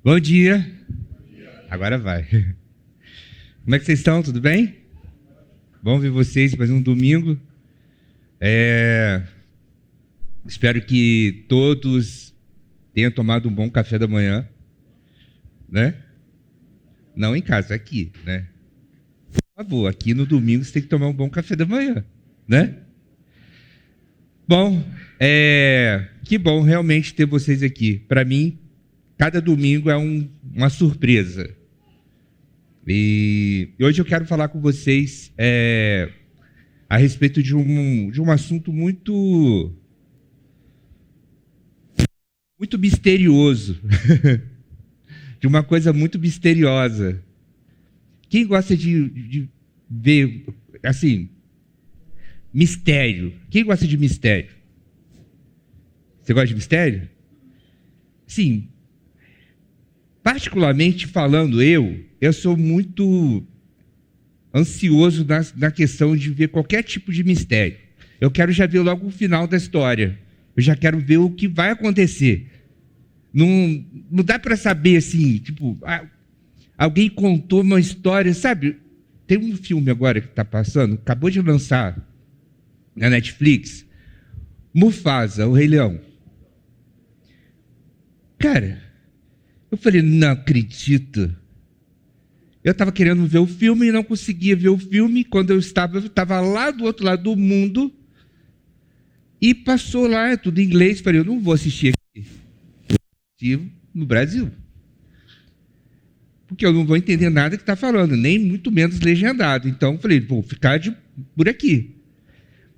Bom dia. Agora vai. Como é que vocês estão? Tudo bem? Bom ver vocês mais um domingo. Espero que todos tenham tomado um bom café da manhã, né? Não em casa, aqui, né? Por favor, aqui no domingo você tem que tomar um bom café da manhã, né? Bom, que bom realmente ter vocês aqui. Para mim, cada domingo é uma surpresa. E hoje eu quero falar com vocês a respeito de um assunto muito misterioso, de uma coisa muito misteriosa. Quem gosta de ver, assim, mistério? Quem gosta de mistério? Você gosta de mistério? Sim. Particularmente falando, eu sou muito ansioso na questão de ver qualquer tipo de mistério. Eu quero já ver logo o final da história. Eu já quero ver o que vai acontecer. Não dá para saber assim, tipo, alguém contou uma história, sabe? Tem um filme agora que está passando, acabou de lançar na Netflix, Mufasa, o Rei Leão. Cara, eu falei, não acredito. Eu estava querendo ver o filme e não conseguia ver o filme. Quando eu estava lá do outro lado do mundo e passou lá, tudo em inglês. Falei, eu não vou assistir aqui. Vou assistir no Brasil. Porque eu não vou entender nada que está falando, nem muito menos legendado. Então, falei, vou ficar por aqui.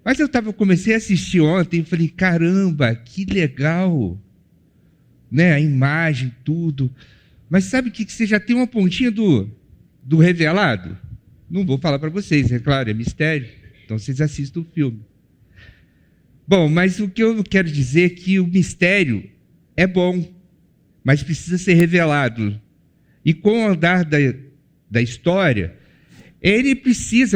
Mas comecei a assistir ontem e falei, caramba, que legal. Né, a imagem, tudo. Mas sabe que você já tem uma pontinha do revelado? Não vou falar para vocês, é claro, é mistério. Então vocês assistam o filme. Bom, mas o que eu quero dizer é que o mistério é bom, mas precisa ser revelado. E com o andar da história, ele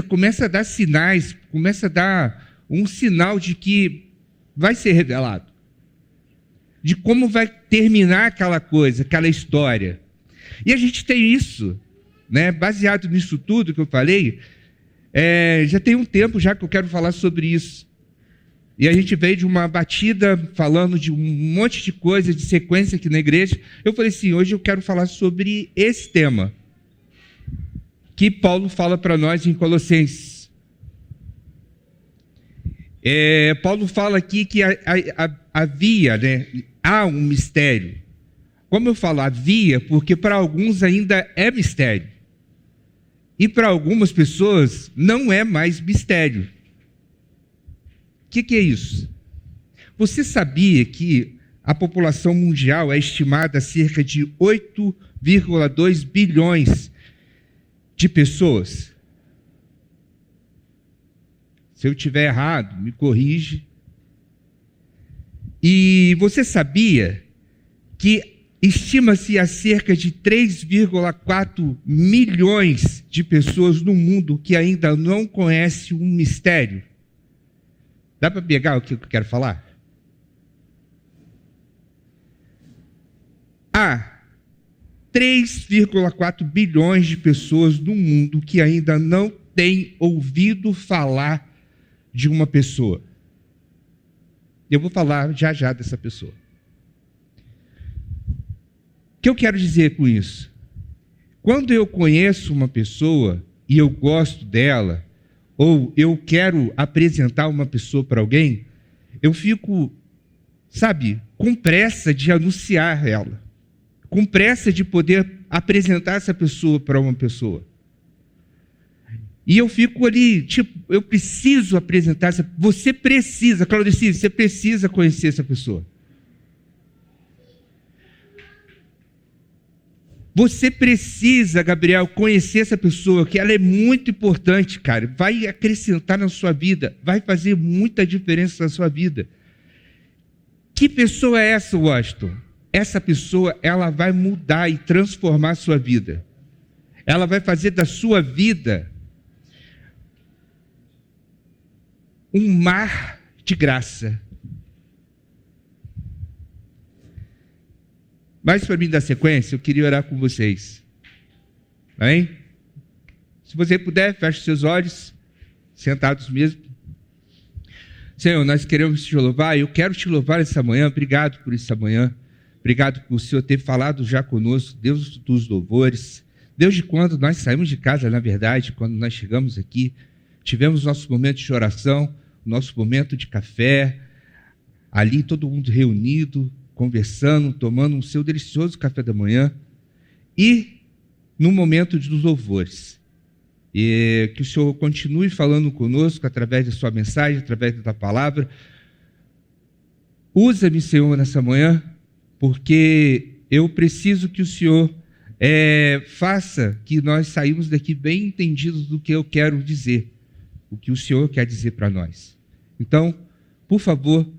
começa a dar sinais, começa a dar um sinal de que vai ser revelado. De como vai terminar aquela coisa, aquela história. E a gente tem isso, né? Baseado nisso tudo que eu falei, já tem um tempo já que eu quero falar sobre isso. E a gente veio de uma batida falando de um monte de coisa, de sequência aqui na igreja. Eu falei assim, hoje eu quero falar sobre esse tema, que Paulo fala para nós em Colossenses. Paulo fala aqui que havia, né? Há um mistério. Como eu falo, havia, porque para alguns ainda é mistério. E para algumas pessoas não é mais mistério. O que é isso? Você sabia que a população mundial é estimada a cerca de 8,2 bilhões de pessoas? Se eu estiver errado, me corrige. E você sabia que estima-se a cerca de 3,4 milhões de pessoas no mundo que ainda não conhecem um mistério? Dá para pegar o que eu quero falar? Há 3,4 bilhões de pessoas no mundo que ainda não têm ouvido falar de uma pessoa. Eu vou falar já dessa pessoa. O que eu quero dizer com isso? Quando eu conheço uma pessoa e eu gosto dela, ou eu quero apresentar uma pessoa para alguém, eu fico, com pressa de anunciar ela, com pressa de poder apresentar essa pessoa para uma pessoa. E eu fico ali, eu preciso apresentar você precisa, Claudeci, você precisa conhecer essa pessoa. Você precisa, Gabriel, conhecer essa pessoa, que ela é muito importante, cara. Vai acrescentar na sua vida, vai fazer muita diferença na sua vida. Que pessoa é essa, Washington? Essa pessoa, ela vai mudar e transformar a sua vida. Ela vai fazer da sua vida um mar de graça. Mas para mim dar sequência, eu queria orar com vocês. Amém? Se você puder, feche seus olhos, sentados mesmo. Senhor, nós queremos te louvar, eu quero te louvar essa manhã, obrigado por essa manhã, obrigado por o Senhor ter falado já conosco, Deus dos louvores, Deus de quando nós saímos de casa, na verdade, quando nós chegamos aqui, tivemos nosso momento de oração, nosso momento de café, ali todo mundo reunido, conversando, tomando um seu delicioso café da manhã, e no momento dos louvores. E que o Senhor continue falando conosco através da sua mensagem, através da palavra. Usa-me, Senhor, nessa manhã, porque eu preciso que o Senhor faça que nós saímos daqui bem entendidos do que eu quero dizer, o que o Senhor quer dizer para nós. Então, por favor,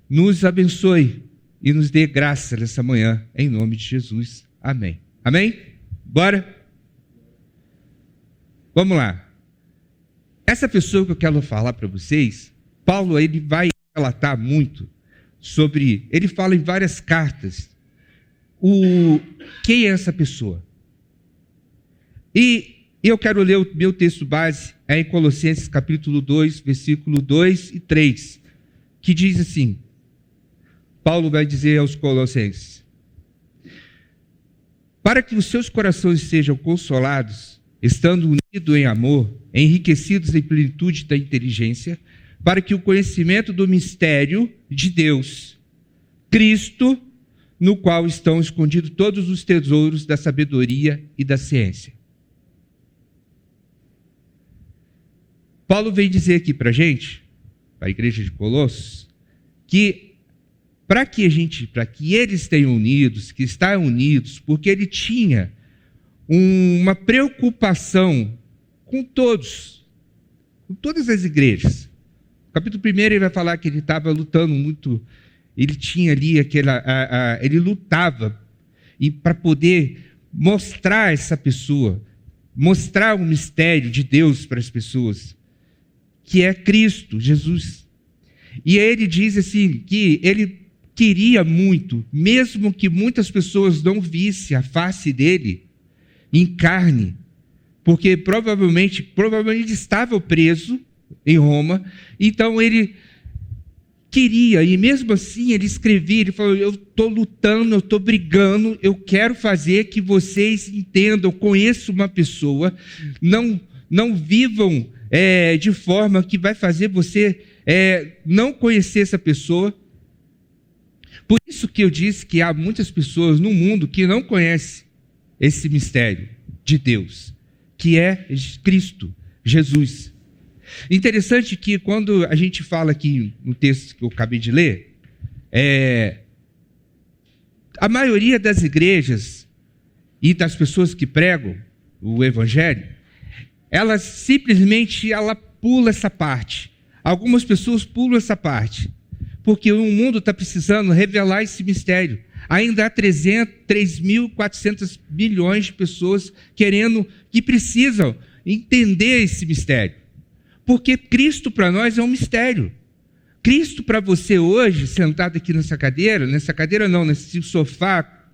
nos abençoe e nos dê graça nessa manhã, em nome de Jesus. Amém. Amém? Bora? Vamos lá. Essa pessoa que eu quero falar para vocês, Paulo, ele vai relatar muito sobre, ele fala em várias cartas, quem é essa pessoa. E eu quero ler o meu texto base, em Colossenses capítulo 2, versículo 2 e 3, que diz assim, Paulo vai dizer aos Colossenses, para que os seus corações sejam consolados, estando unidos em amor, enriquecidos em plenitude da inteligência, para que o conhecimento do mistério de Deus, Cristo, no qual estão escondidos todos os tesouros da sabedoria e da ciência. Paulo vem dizer aqui para a gente, para a igreja de Colossos, que para que eles tenham unidos, que estão unidos, porque ele tinha uma preocupação com todos, com todas as igrejas. No capítulo 1 ele vai falar que ele estava lutando muito, ele tinha ali ele lutava e para poder mostrar essa pessoa, mostrar o mistério de Deus para as pessoas, que é Cristo, Jesus. E ele diz assim, que ele queria muito, mesmo que muitas pessoas não vissem a face dele, em carne, porque provavelmente estava preso em Roma, então ele queria, e mesmo assim ele escrevia, ele falou, eu estou lutando, eu estou brigando, eu quero fazer que vocês entendam, conheçam uma pessoa, não vivam de forma que vai fazer você não conhecer essa pessoa. Por isso que eu disse que há muitas pessoas no mundo que não conhecem esse mistério de Deus, que é Cristo, Jesus. Interessante que quando a gente fala aqui no texto que eu acabei de ler, a maioria das igrejas e das pessoas que pregam o evangelho, ela pula essa parte. Algumas pessoas pulam essa parte, porque o mundo está precisando revelar esse mistério. Ainda há 3.400 bilhões de pessoas que precisam entender esse mistério. Porque Cristo para nós é um mistério. Cristo para você hoje, sentado aqui nesse sofá,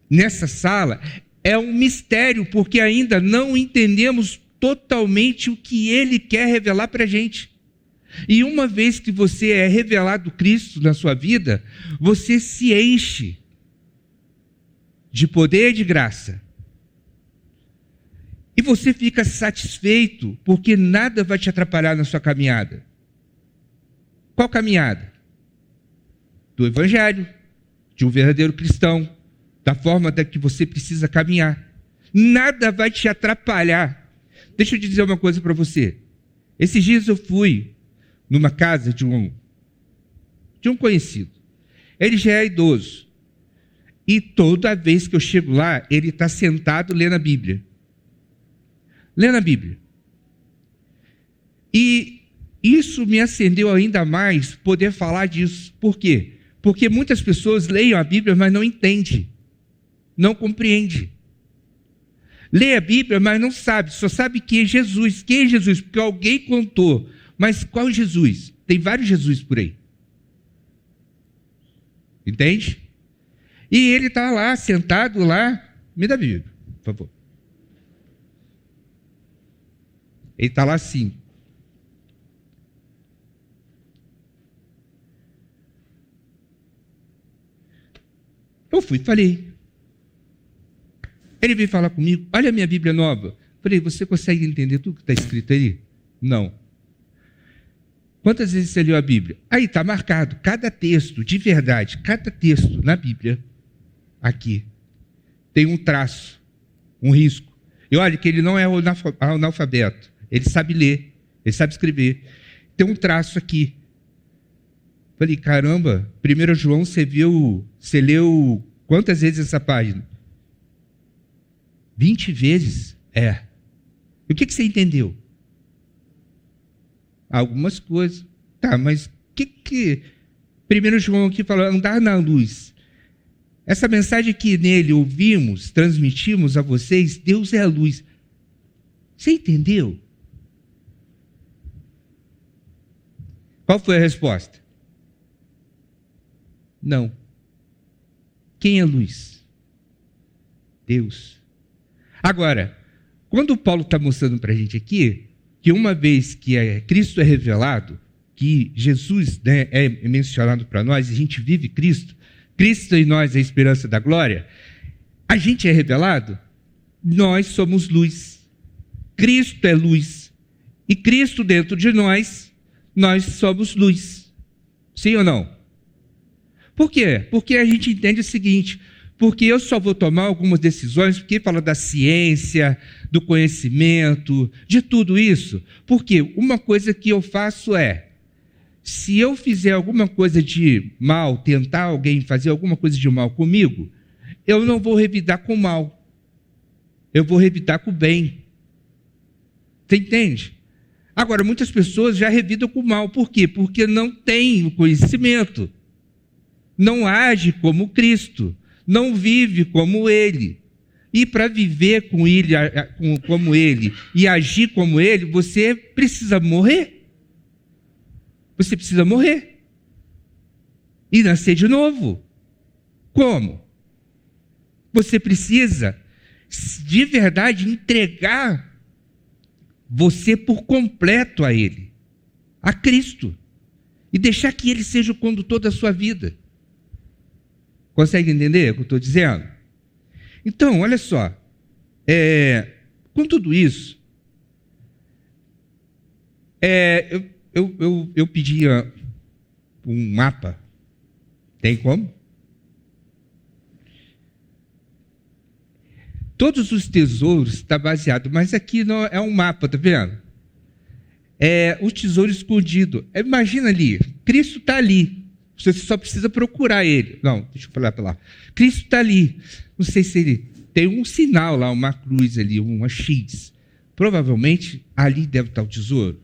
nessa sala, é um mistério, porque ainda não entendemos totalmente o que Ele quer revelar para a gente. E uma vez que você é revelado Cristo na sua vida, você se enche de poder e de graça. E você fica satisfeito, porque nada vai te atrapalhar na sua caminhada. Qual caminhada? Do Evangelho, de um verdadeiro cristão, da forma que você precisa caminhar. Nada vai te atrapalhar. Deixa eu te dizer uma coisa para você. Esses dias eu fui numa casa de um conhecido. Ele já é idoso. E toda vez que eu chego lá, ele está sentado lendo a Bíblia. Lendo a Bíblia. E isso me acendeu ainda mais poder falar disso. Por quê? Porque muitas pessoas leem a Bíblia, mas não entendem. Não compreendem. Lê a Bíblia, mas não sabe. Só sabe quem é Jesus. Quem é Jesus? Porque alguém contou. Mas qual Jesus? Tem vários Jesus por aí. Entende? E ele está lá, sentado lá. Me dá a Bíblia, por favor. Ele está lá assim. Eu fui e falei. Ele veio falar comigo, olha a minha Bíblia nova. Falei, você consegue entender tudo que está escrito aí? Não. Quantas vezes você leu a Bíblia? Aí está marcado, cada texto, de verdade, cada texto na Bíblia, aqui, tem um traço, um risco. E olha que ele não é analfabeto, ele sabe ler, ele sabe escrever. Tem um traço aqui. Falei, caramba, 1 João, você leu quantas vezes essa página? 20 vezes? É. E o que você entendeu? Algumas coisas. Tá, mas o que 1 João aqui fala? Andar na luz. Essa mensagem que nele ouvimos, transmitimos a vocês, Deus é a luz. Você entendeu? Qual foi a resposta? Não. Quem é luz? Deus. Agora, quando Paulo está mostrando para a gente aqui, que uma vez que Cristo é revelado, que Jesus, né, é mencionado para nós, e a gente vive Cristo, Cristo em nós é a esperança da glória, a gente é revelado, nós somos luz. Cristo é luz. E Cristo dentro de nós somos luz. Sim ou não? Por quê? Porque a gente entende o seguinte, porque eu só vou tomar algumas decisões, porque fala da ciência, do conhecimento, de tudo isso, porque uma coisa que eu faço é, se eu fizer alguma coisa de mal, tentar alguém fazer alguma coisa de mal comigo, eu não vou revidar com o mal, eu vou revidar com o bem. Você entende? Agora, muitas pessoas já revidam com o mal, por quê? Porque não tem o conhecimento, não age como Cristo, não vive como Ele. E para viver com ele, como Ele e agir como Ele, você precisa morrer. Você precisa morrer. E nascer de novo. Como? Você precisa, de verdade, entregar você por completo a Ele, a Cristo. E deixar que Ele seja o condutor da sua vida. Consegue entender o que eu estou dizendo? Então, olha só, com tudo isso, eu pedia um mapa. Tem como? Todos os tesouros estão baseados, mas aqui não é um mapa, tá vendo? É o tesouro escondido. Imagina ali, Cristo está ali. Você só precisa procurar Ele. Não, deixa eu falar para lá. Cristo está ali. Não sei se ele tem um sinal lá, uma cruz ali, uma X. Provavelmente ali deve estar o tesouro.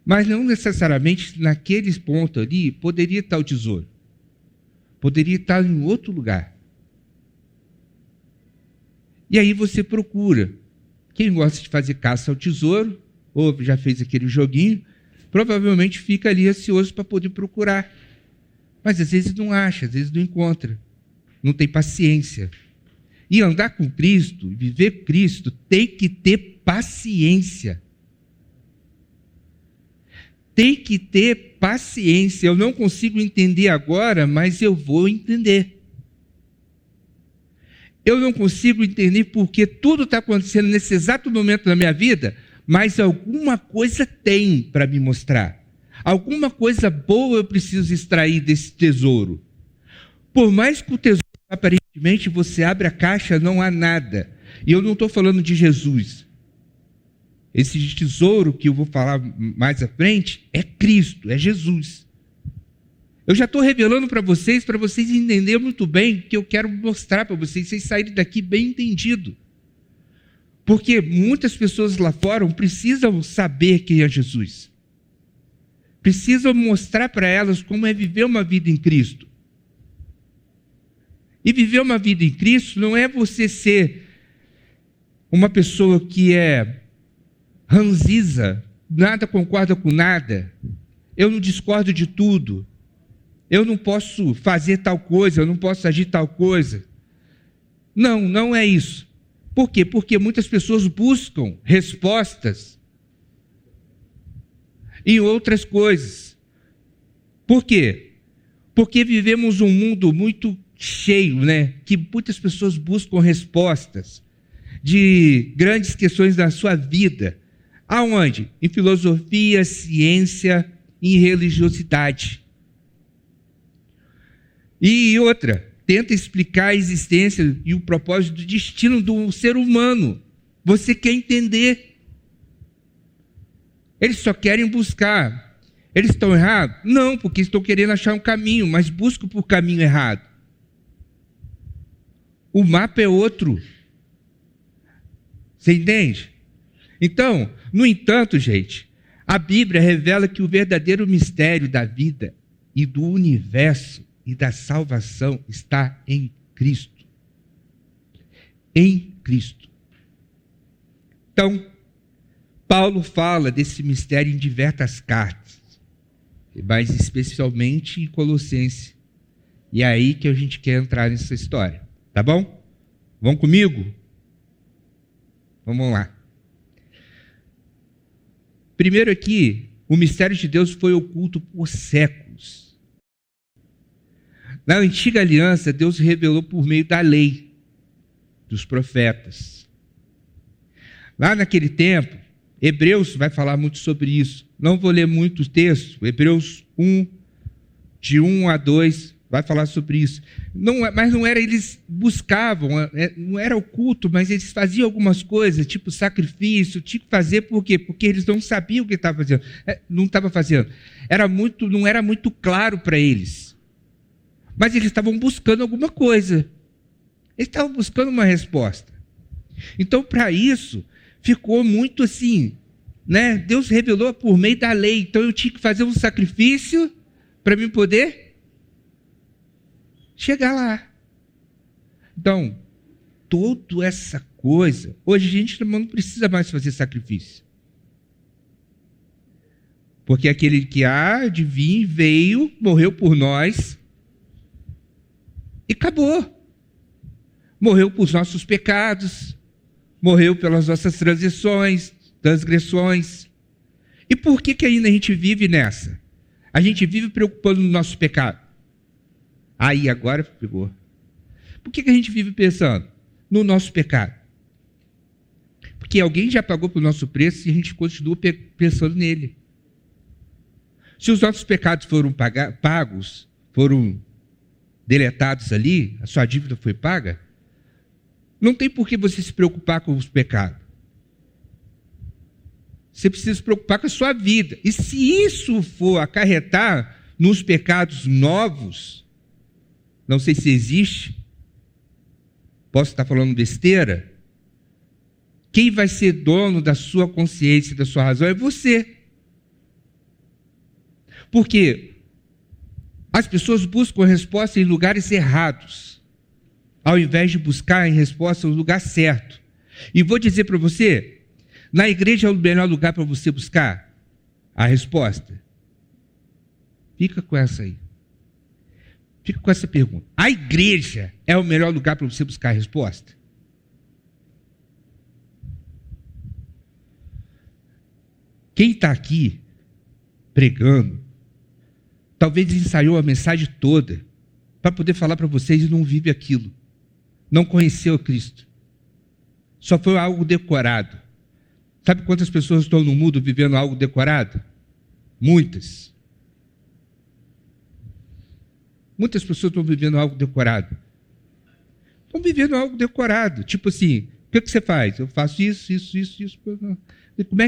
Mas não necessariamente naquele ponto ali poderia estar o tesouro. Poderia estar em outro lugar. E aí você procura. Quem gosta de fazer caça ao tesouro, ou já fez aquele joguinho, provavelmente fica ali ansioso para poder procurar. Mas às vezes não acha, às vezes não encontra. Não tem paciência. E andar com Cristo, viver Cristo, tem que ter paciência. Tem que ter paciência. Eu não consigo entender agora, mas eu vou entender. Eu não consigo entender porque tudo está acontecendo nesse exato momento da minha vida, mas alguma coisa tem para me mostrar. Alguma coisa boa eu preciso extrair desse tesouro. Por mais que o tesouro, aparentemente, você abre a caixa, não há nada. E eu não estou falando de Jesus. Esse tesouro que eu vou falar mais à frente é Cristo, é Jesus. Eu já estou revelando para vocês entenderem muito bem o que eu quero mostrar para vocês saírem daqui bem entendidos. Porque muitas pessoas lá fora precisam saber quem é Jesus. Precisam mostrar para elas como é viver uma vida em Cristo. E viver uma vida em Cristo não é você ser uma pessoa que é ranziza, nada concorda com nada, eu não discordo de tudo. eu não posso fazer tal coisa, eu não posso agir tal coisa. Não, não é isso. Por quê? Porque muitas pessoas buscam respostas em outras coisas. Por quê? Porque vivemos um mundo muito cheio, né? Que muitas pessoas buscam respostas de grandes questões da sua vida. Aonde? Em filosofia, ciência e religiosidade. E outra, tenta explicar a existência e o propósito do destino do ser humano. Você quer entender. Eles só querem buscar. Eles estão errados? Não, porque estão querendo achar um caminho, mas buscam por caminho errado. O mapa é outro. Você entende? Então, no entanto, gente, a Bíblia revela que o verdadeiro mistério da vida e do universo e da salvação está em Cristo. Em Cristo. Então, Paulo fala desse mistério em diversas cartas, mas especialmente em Colossenses. E é aí que a gente quer entrar nessa história. Tá bom? Vão comigo? Vamos lá. Primeiro aqui, o mistério de Deus foi oculto por séculos. Na antiga aliança, Deus se revelou por meio da lei, dos profetas. Lá naquele tempo, Hebreus vai falar muito sobre isso. Não vou ler muito o texto. Hebreus 1, de 1 a 2, vai falar sobre isso. Mas não era, eles buscavam, não era oculto, mas eles faziam algumas coisas, tipo sacrifício, tinha que fazer por quê? Porque eles não sabiam o que estavam fazendo. Não estava fazendo. Não era muito claro para eles. Mas eles estavam buscando alguma coisa. Eles estavam buscando uma resposta. Então, para isso, ficou muito assim, né? Deus revelou por meio da lei. Então, eu tinha que fazer um sacrifício para mim poder chegar lá. Então, toda essa coisa, hoje a gente não precisa mais fazer sacrifício. Porque aquele que há de vir veio, morreu por nós e acabou. Morreu por nossos pecados, morreu pelas nossas transgressões. E por que ainda a gente vive nessa? A gente vive preocupando no nosso pecado. Aí, agora pegou. Por que a gente vive pensando no nosso pecado? Porque alguém já pagou pelo nosso preço e a gente continua pensando nele. Se os nossos pecados foram pagos, foram deletados ali, a sua dívida foi paga, não tem por que você se preocupar com os pecados. Você precisa se preocupar com a sua vida. E se isso for acarretar nos pecados novos, não sei se existe, posso estar falando besteira, quem vai ser dono da sua consciência, da sua razão, é você. Porque as pessoas buscam resposta em lugares errados, ao invés de buscar em resposta no lugar certo. E vou dizer para você, na igreja é o melhor lugar para você buscar a resposta. Fica com essa aí. Fica com essa pergunta. A igreja é o melhor lugar para você buscar a resposta? Quem está aqui pregando, talvez ensaiou a mensagem toda para poder falar para vocês e não vive aquilo. Não conheceu Cristo. Só foi algo decorado. Sabe quantas pessoas estão no mundo vivendo algo decorado? Muitas. Muitas pessoas estão vivendo algo decorado. Estão vivendo algo decorado. Tipo assim, o que você faz? Eu faço isso.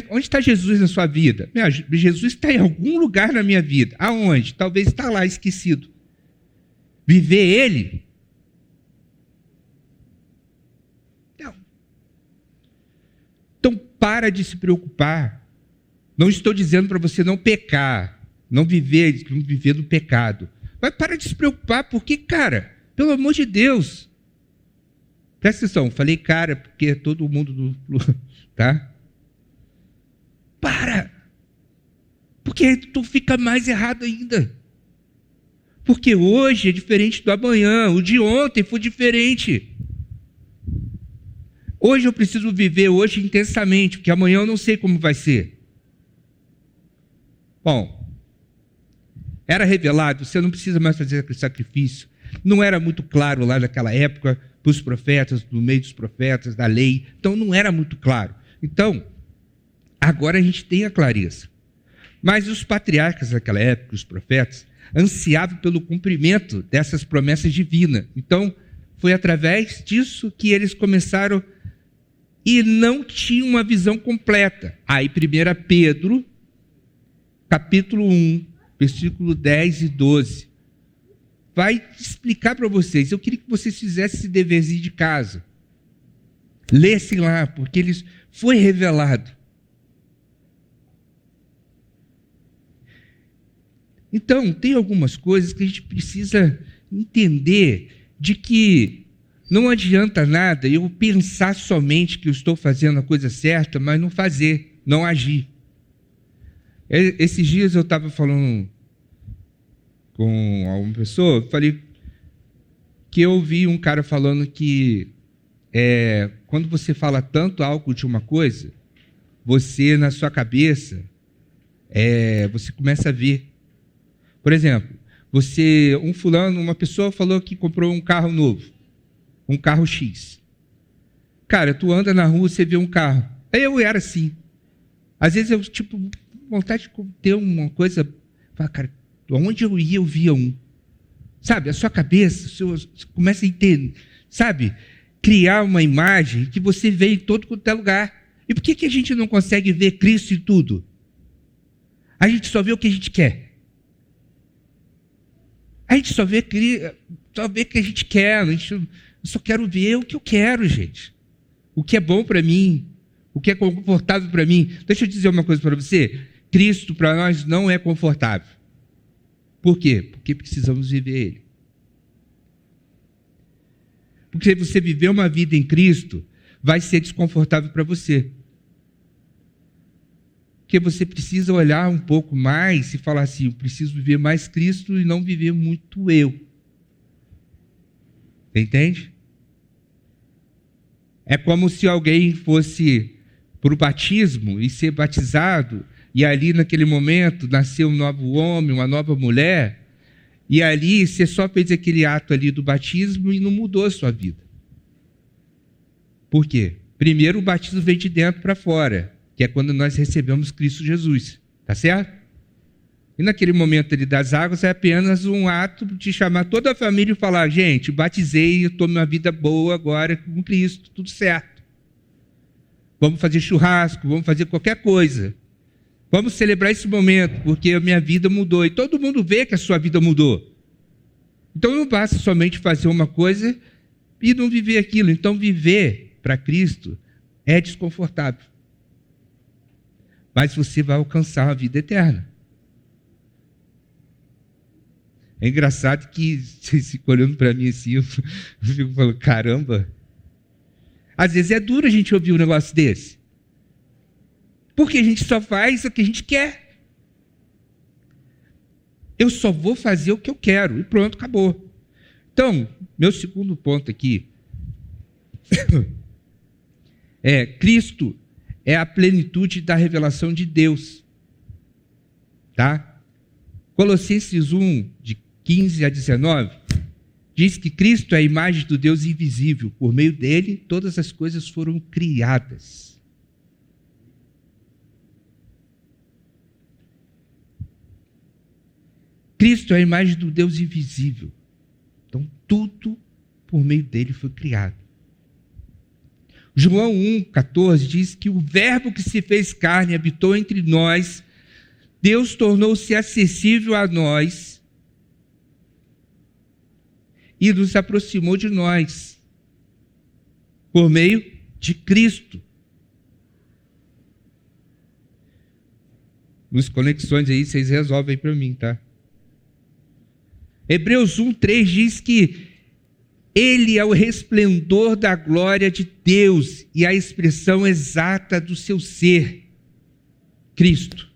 Onde está Jesus na sua vida? Jesus está em algum lugar na minha vida. Aonde? Talvez está lá, esquecido. Viver Ele? Não. Então, para de se preocupar. Não estou dizendo para você não pecar, não viver no pecado. Mas para de se preocupar, porque, cara, pelo amor de Deus. Presta atenção, falei cara, porque todo mundo, tá? Para! Porque tu fica mais errado ainda. Porque hoje é diferente do amanhã, o de ontem foi diferente. Hoje eu preciso viver hoje intensamente, porque amanhã eu não sei como vai ser. Bom, era revelado, você não precisa mais fazer aquele sacrifício. Não era muito claro lá naquela época, para os profetas, no meio dos profetas, da lei. Então não era muito claro. Então, agora a gente tem a clareza. Mas os patriarcas daquela época, os profetas, ansiavam pelo cumprimento dessas promessas divinas. Então, foi através disso que eles começaram e não tinham uma visão completa. Aí, 1 Pedro, capítulo 1, versículo 10 e 12, vai explicar para vocês. Eu queria que vocês fizessem esse deverzinho de casa. Lessem lá, porque eles foi revelado. Então, tem algumas coisas que a gente precisa entender de que não adianta nada eu pensar somente que eu estou fazendo a coisa certa, mas não fazer, não agir. Esses dias eu estava falando com alguma pessoa, falei que eu ouvi um cara falando que quando você fala tanto algo de uma coisa, você, na sua cabeça, você começa a ver. Por exemplo, uma pessoa falou que comprou um carro novo, um carro X. Cara, tu anda na rua, você vê um carro. Aí eu era assim. Às vezes eu, vontade de ter uma coisa, cara, onde eu ia, eu via um. Sabe, a sua cabeça, você começa a entender, sabe, criar uma imagem que você vê em todo quanto é lugar. E por que a gente não consegue ver Cristo em tudo? A gente só vê o que a gente quer. A gente só vê o que a gente quer. Eu só quero ver o que eu quero, gente. O que é bom para mim. O que é confortável para mim. Deixa eu dizer uma coisa para você. Cristo para nós não é confortável. Por quê? Porque precisamos viver Ele. Porque se você viver uma vida em Cristo, vai ser desconfortável para você. Porque você precisa olhar um pouco mais e falar assim, eu preciso viver mais Cristo e não viver muito eu. Você entende? É como se alguém fosse para o batismo e ser batizado, e ali naquele momento nasceu um novo homem, uma nova mulher, e ali você só fez aquele ato ali do batismo e não mudou a sua vida. Por quê? Primeiro o batismo vem de dentro para fora, que é quando nós recebemos Cristo Jesus, tá certo? E naquele momento ali das águas é apenas um ato de chamar toda a família e falar, gente, batizei, eu estou numa vida boa agora com Cristo, tudo certo. Vamos fazer churrasco, vamos fazer qualquer coisa. Vamos celebrar esse momento, porque a minha vida mudou. E todo mundo vê que a sua vida mudou. Então não basta somente fazer uma coisa e não viver aquilo. Então viver para Cristo é desconfortável. Mas você vai alcançar a vida eterna. É engraçado que, vocês ficam olhando para mim assim, eu fico falando, caramba. Às vezes é duro a gente ouvir um negócio desse. Porque a gente só faz o que a gente quer. Eu só vou fazer o que eu quero. E pronto, acabou. Então, meu segundo ponto aqui Cristo é a plenitude da revelação de Deus. Tá? Colossenses 1, de 15 a 19, diz que Cristo é a imagem do Deus invisível. Por meio dele, todas as coisas foram criadas. Cristo é a imagem do Deus invisível. Então, tudo por meio dele foi criado. João 1,14 diz que o verbo que se fez carne habitou entre nós, Deus tornou-se acessível a nós e nos aproximou de nós por meio de Cristo. Nos conexões aí, vocês resolvem para mim, tá? Hebreus 1,3 diz que Ele é o resplendor da glória de Deus e a expressão exata do seu ser, Cristo.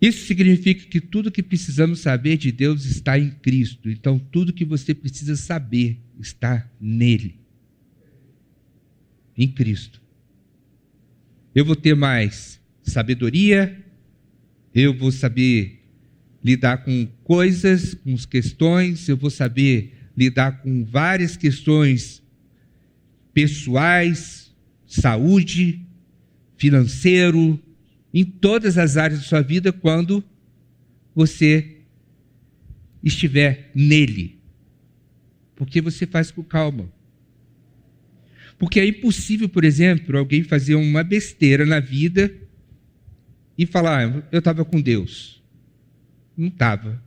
Isso significa que tudo que precisamos saber de Deus está em Cristo. Então, tudo que você precisa saber está nele. Em Cristo. Eu vou ter mais sabedoria, eu vou saber lidar com coisas, com as questões, eu vou saber lidar com várias questões pessoais, saúde, financeiro, em todas as áreas da sua vida, quando você estiver nele. Porque você faz com calma. Porque é impossível, por exemplo, alguém fazer uma besteira na vida e falar, eu estava com Deus. Não estava.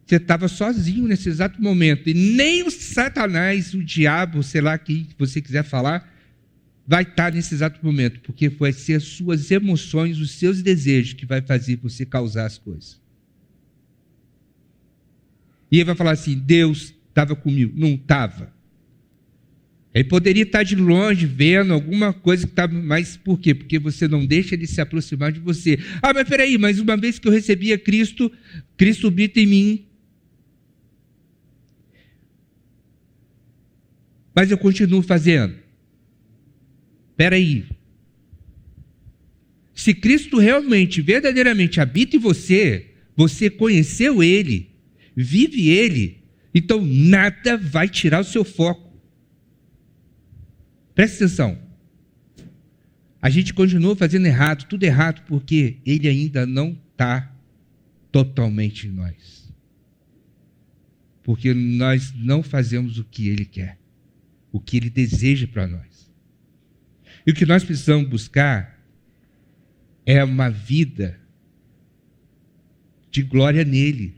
Você estava sozinho nesse exato momento. E nem o Satanás, o diabo, sei lá quem você quiser falar, vai estar nesse exato momento. Porque vai ser as suas emoções, os seus desejos que vai fazer você causar as coisas. E ele vai falar assim, Deus estava comigo. Não estava. Ele poderia estar de longe vendo alguma coisa que estava... Mas por quê? Porque você não deixa ele se aproximar de você. Ah, mas peraí, mas uma vez que eu recebia Cristo, Cristo habita em mim. Mas eu continuo fazendo. Peraí. Se Cristo realmente, verdadeiramente habita em você, você conheceu Ele, vive Ele, então nada vai tirar o seu foco. Presta atenção. A gente continua fazendo errado, tudo errado, porque Ele ainda não está totalmente em nós. Porque nós não fazemos o que Ele quer, o que Ele deseja para nós. E o que nós precisamos buscar é uma vida de glória nele.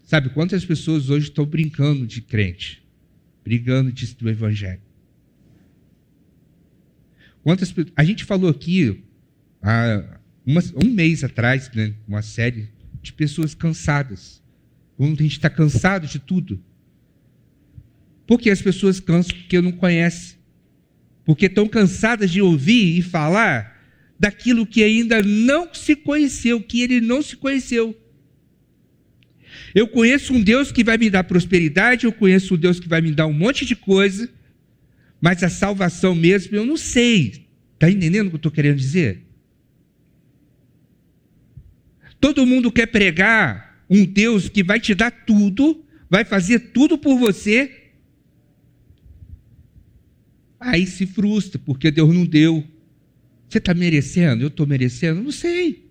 Sabe, quantas pessoas hoje estão brincando de crente? Brigando do evangelho. A gente falou aqui, há um mês atrás, né, uma série de pessoas cansadas. Como a gente está cansado de tudo. Por que as pessoas cansam? Porque não conhecem. Porque estão cansadas de ouvir e falar daquilo que ainda não se conheceu, que ele não se conheceu. Eu conheço um Deus que vai me dar prosperidade, eu conheço um Deus que vai me dar um monte de coisa, mas a salvação mesmo eu não sei. Está entendendo o que eu estou querendo dizer? Todo mundo quer pregar um Deus que vai te dar tudo, vai fazer tudo por você. Aí se frustra, porque Deus não deu. Você está merecendo? Eu estou merecendo? Não sei.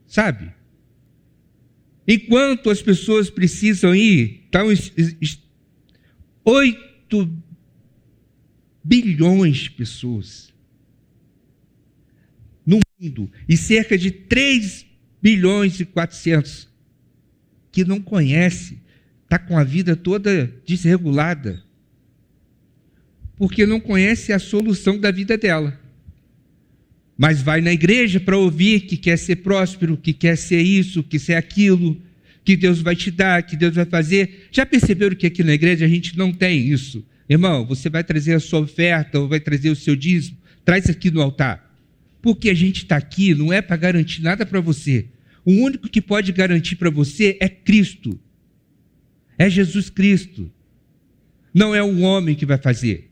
Sabe? Enquanto as pessoas precisam ir, estão 8 bilhões de pessoas no mundo e cerca de 3 bilhões e 400 que não conhece, está com a vida toda desregulada, porque não conhece a solução da vida dela. Mas vai na igreja para ouvir que quer ser próspero, que quer ser isso, que ser aquilo, que Deus vai te dar, que Deus vai fazer. Já perceberam que aqui na igreja a gente não tem isso? Irmão, você vai trazer a sua oferta ou vai trazer o seu dízimo, traz aqui no altar. Porque a gente está aqui não é para garantir nada para você. O único que pode garantir para você é Cristo. É Jesus Cristo. Não é um homem que vai fazer.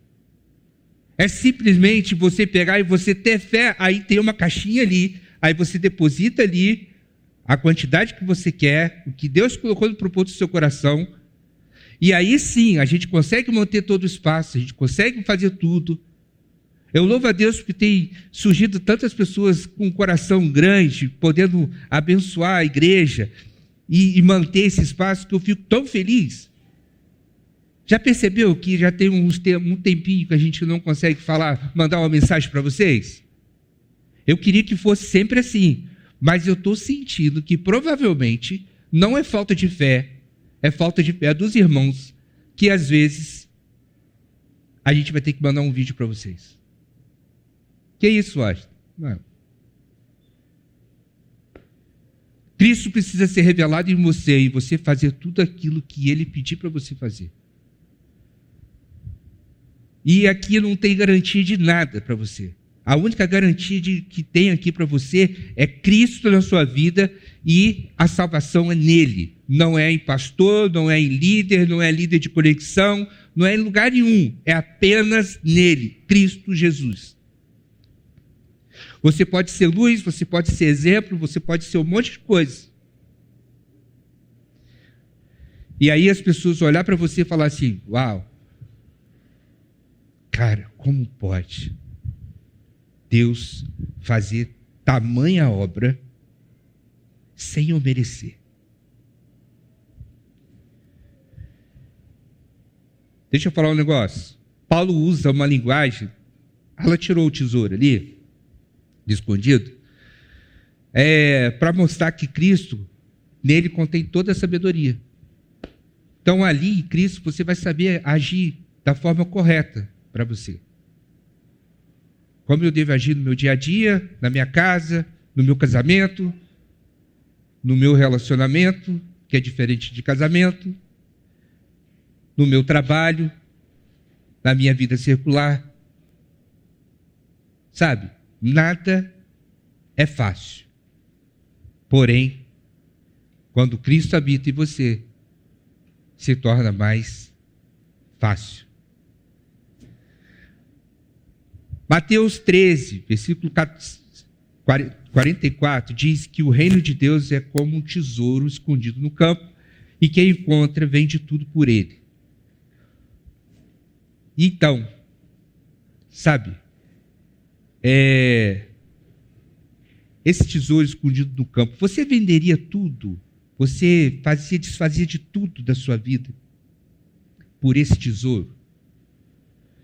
É simplesmente você pegar e você ter fé, aí tem uma caixinha ali, aí você deposita ali a quantidade que você quer, o que Deus colocou no propósito do seu coração, e aí sim, a gente consegue manter todo o espaço, a gente consegue fazer tudo. Eu louvo a Deus porque tem surgido tantas pessoas com um coração grande, podendo abençoar a igreja e manter esse espaço, que eu fico tão feliz. Já percebeu que já tem um tempinho que a gente não consegue mandar uma mensagem para vocês? Eu queria que fosse sempre assim, mas eu estou sentindo que provavelmente não é falta de fé, é falta de fé dos irmãos, que às vezes a gente vai ter que mandar um vídeo para vocês. Que isso, Washington? Não. Cristo precisa ser revelado em você e você fazer tudo aquilo que Ele pedir para você fazer. E aqui não tem garantia de nada para você. A única garantia que tem aqui para você é Cristo na sua vida e a salvação é nele. Não é em pastor, não é em líder, não é líder de conexão, não é em lugar nenhum. É apenas nele, Cristo Jesus. Você pode ser luz, você pode ser exemplo, você pode ser um monte de coisa. E aí as pessoas olhar para você e falar assim, uau, cara, como pode Deus fazer tamanha obra sem eu merecer? Deixa eu falar um negócio. Paulo usa uma linguagem, ela tirou o tesouro ali, escondido, para mostrar que Cristo, nele contém toda a sabedoria. Então ali em Cristo você vai saber agir da forma correta para você. Como eu devo agir no meu dia a dia, na minha casa, no meu casamento, no meu relacionamento, que é diferente de casamento, no meu trabalho, na minha vida circular. Sabe, nada é fácil. Porém, quando Cristo habita em você, se torna mais fácil. Mateus 13, versículo 44, diz que o reino de Deus é como um tesouro escondido no campo e quem encontra vende tudo por ele. Então, sabe, esse tesouro escondido no campo, você venderia tudo? Você desfazia de tudo da sua vida por esse tesouro?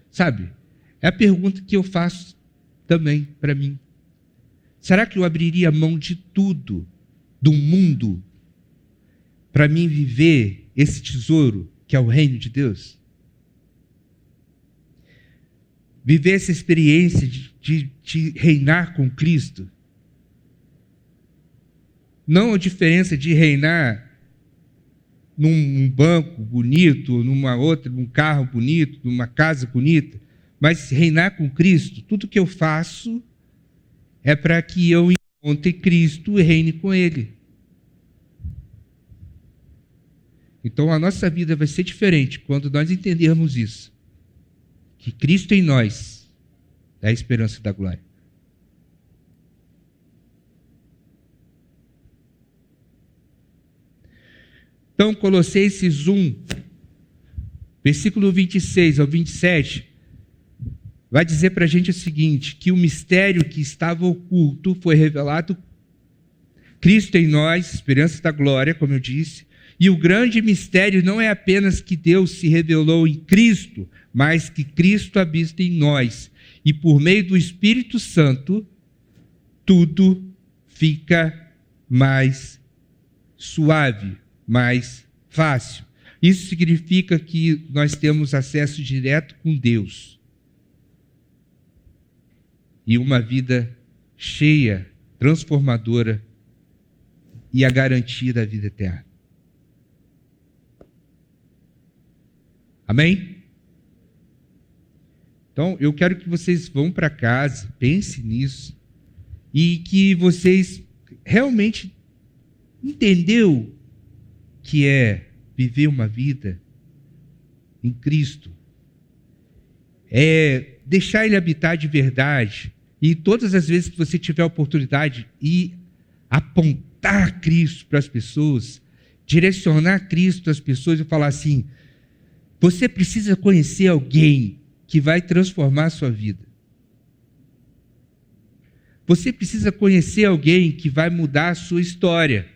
Sabe, é a pergunta que eu faço também para mim. Será que eu abriria mão de tudo, do mundo, para mim viver esse tesouro que é o reino de Deus? Viver essa experiência de reinar com Cristo? Não a diferença de reinar num banco bonito, num carro bonito, numa casa bonita, mas reinar com Cristo. Tudo que eu faço é para que eu encontre Cristo e reine com Ele. Então a nossa vida vai ser diferente quando nós entendermos isso. Que Cristo em nós é a esperança da glória. Então, Colossenses 1, versículo 26 ao 27, vai dizer para a gente o seguinte, que o mistério que estava oculto foi revelado, Cristo em nós, esperança da glória, como eu disse, e o grande mistério não é apenas que Deus se revelou em Cristo, mas que Cristo habita em nós, e por meio do Espírito Santo, tudo fica mais suave, mais fácil. Isso significa que nós temos acesso direto com Deus. E uma vida cheia, transformadora e a garantia da vida eterna. Amém? Então, eu quero que vocês vão para casa, pensem nisso, e que vocês realmente entenderam que é viver uma vida em Cristo, é deixar Ele habitar de verdade, e todas as vezes que você tiver a oportunidade de apontar Cristo para as pessoas, direcionar Cristo às pessoas e falar assim, você precisa conhecer alguém que vai transformar a sua vida. Você precisa conhecer alguém que vai mudar a sua história.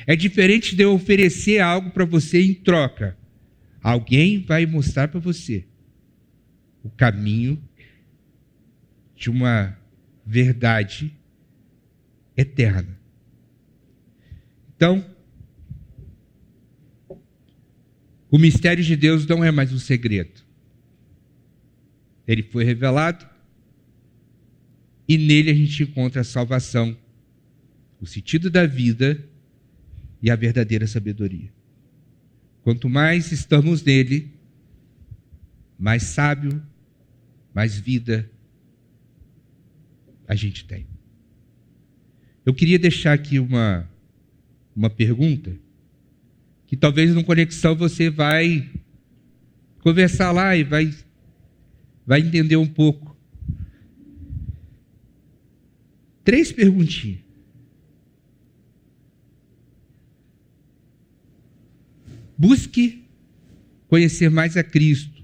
É diferente de eu oferecer algo para você em troca. Alguém vai mostrar para você o caminho de uma verdade eterna. Então, o mistério de Deus não é mais um segredo. Ele foi revelado e nele a gente encontra a salvação, o sentido da vida e a verdadeira sabedoria. Quanto mais estamos nele, mais sábio, mais vida a gente tem. Eu queria deixar aqui uma pergunta, que talvez no Conexão você vai conversar lá e vai entender um pouco. 3 perguntinhas. Busque conhecer mais a Cristo.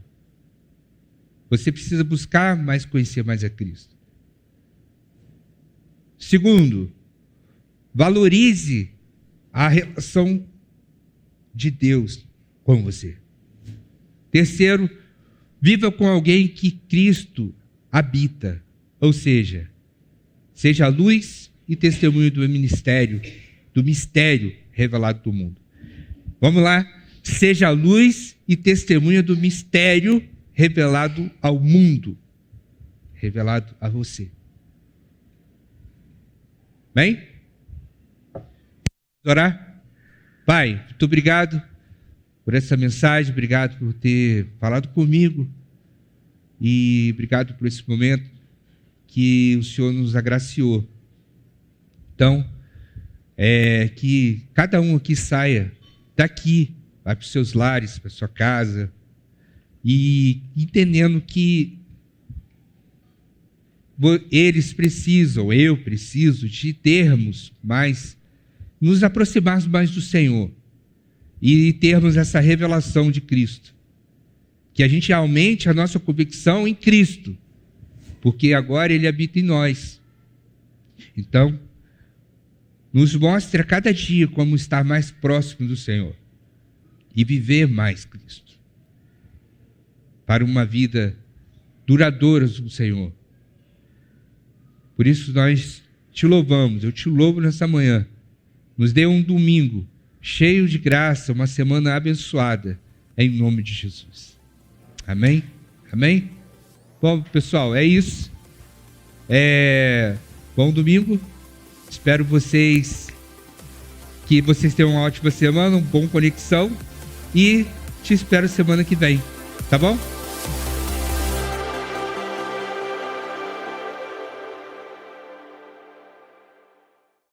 Você precisa buscar mais conhecer mais a Cristo. Segundo, valorize a relação de Deus com você. Terceiro, viva com alguém que Cristo habita, ou seja a luz e testemunho do mistério revelado do mundo. Vamos lá, seja a luz e testemunha do mistério revelado ao mundo, revelado a você. Bem? Vamos orar? Pai, muito obrigado por essa mensagem, obrigado por ter falado comigo e obrigado por esse momento que o Senhor nos agraciou. Então, que cada um aqui saia daqui, vai para os seus lares, para a sua casa, e entendendo que eles precisam, eu preciso de termos mais, nos aproximarmos mais do Senhor e termos essa revelação de Cristo. Que a gente aumente a nossa convicção em Cristo, porque agora Ele habita em nós. Então, nos mostre a cada dia como estar mais próximo do Senhor e viver mais Cristo, para uma vida duradoura do Senhor. Por isso nós te louvamos, eu te louvo nessa manhã. Nos dê um domingo cheio de graça, uma semana abençoada, em nome de Jesus. Amém? Amém? Bom, pessoal, é isso. Bom domingo. Espero que vocês tenham uma ótima semana, um bom conexão. E te espero semana que vem. Tá bom?